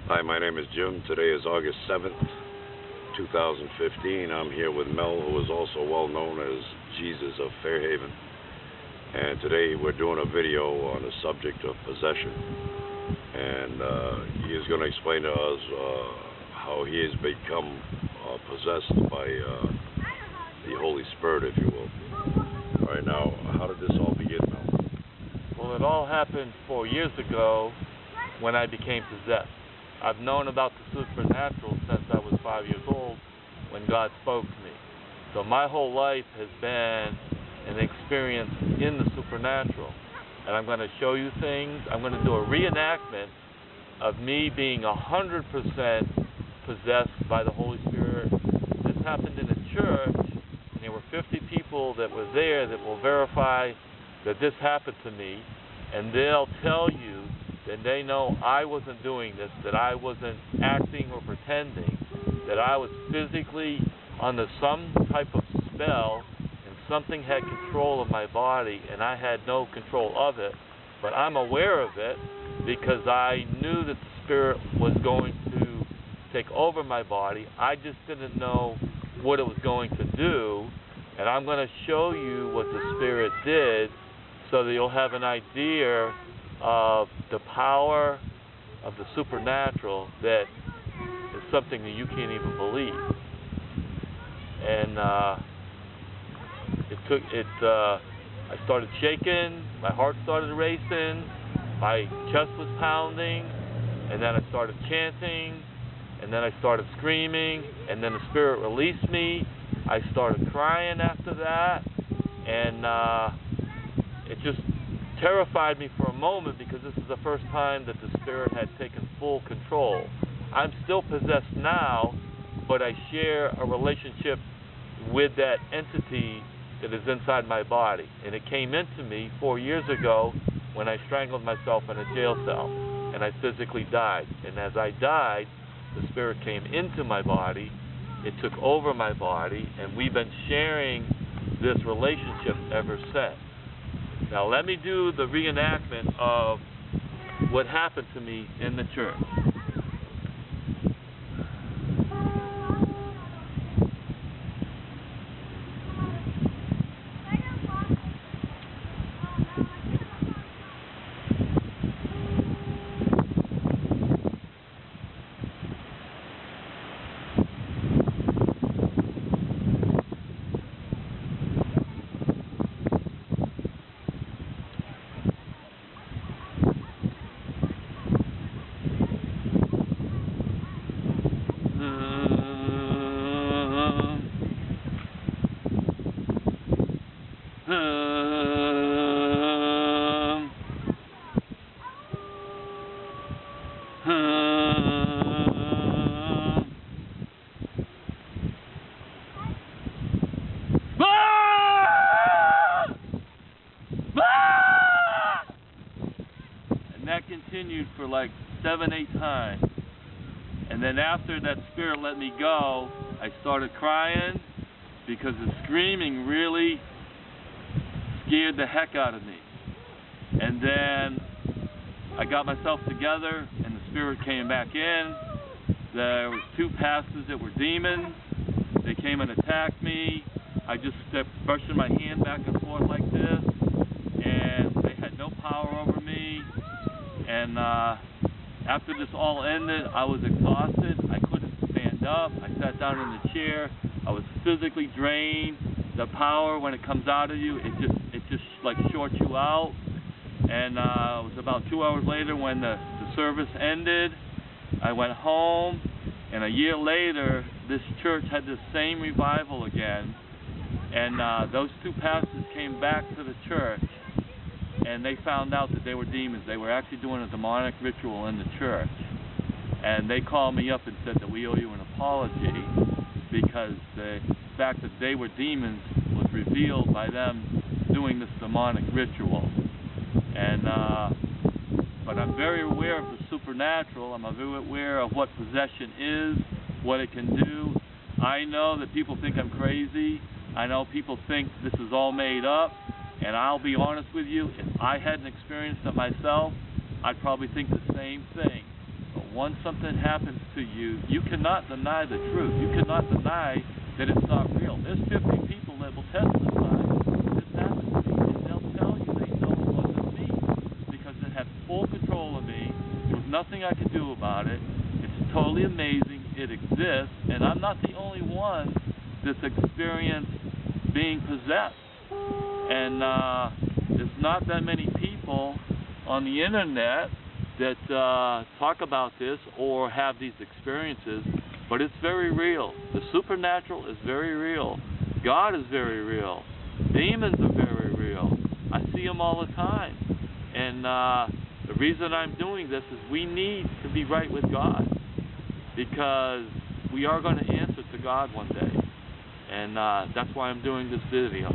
Hi, my name is Jim. Today is August 7th, 2015. I'm here with Mel, who is also well known as Jesus of Fairhaven. And today we're doing a video on the subject of possession. And he is going to explain to us how he has become possessed by the Holy Spirit, if you will. All right, now, how did this all begin, Mel? Well, it all happened 4 years ago when I became possessed. I've known about the supernatural since I was 5 years old when God spoke to me. So my whole life has been an experience in the supernatural. And I'm going to show you things. I'm going to do a reenactment of me being 100% possessed by the Holy Spirit. This happened in a church, and there were 50 people that were there that will verify that this happened to me, and they'll tell you that they know I wasn't doing this, that I wasn't acting or pretending, that I was physically under some type of spell, and something had control of my body, and I had no control of it. But I'm aware of it because I knew that the Spirit was going to take over my body. I just didn't know what it was going to do, and I'm going to show you what the Spirit did so that you'll have an idea of the power of the supernatural that is something that you can't even believe. And I started shaking, my heart started racing, my chest was pounding, and then I started chanting, and then I started screaming, and then the Spirit released me. I started crying after that, and it just terrified me for a moment because this is the first time that the Spirit had taken full control. I'm still possessed now, but I share a relationship with that entity that is inside my body. And it came into me 4 years ago when I strangled myself in a jail cell, and I physically died. And as I died, the Spirit came into my body, it took over my body, and we've been sharing this relationship ever since. Now let me do the reenactment of what happened to me in the church. And that continued for like 7-8 times. And then after that Spirit let me go, I started crying because the screaming really scared the heck out of me. And then I got myself together and the Spirit came back in. There was 2 pastors that were demons. They came and attacked me. I just kept brushing my hand back and forth like this, and they had no power over me. And after this all ended, I was exhausted. I couldn't stand up. I sat down in the chair. I was physically drained. The power, when it comes out of you, it just like shorts you out. And it was about 2 hours later when the service ended. I went home, and a year later, this church had the same revival again. And those 2 pastors came back to the church, and they found out that they were demons. They were actually doing a demonic ritual in the church. And they called me up and said that we owe you an apology because the fact that they were demons was revealed by them doing this demonic ritual. And but I'm very aware of the supernatural. I'm very aware of what possession is, what it can do. I know that people think I'm crazy. I know people think this is all made up. And I'll be honest with you, if I hadn't experienced it myself, I'd probably think the same thing. But once something happens to you, you cannot deny the truth. You cannot deny that it's not real. There's 50 people that will testify this happened to me, and they'll tell you they know it wasn't me because it had full control of me. There was nothing I could do about it. It's totally amazing. It exists, and I'm not the only one that's experienced being possessed. And there's not that many people on the internet that talk about this or have these experiences, but it's very real. The supernatural is very real. God is very real. Demons are very real. I see them all the time. And the reason I'm doing this is we need to be right with God, because we are going to answer to God one day. And that's why I'm doing this video.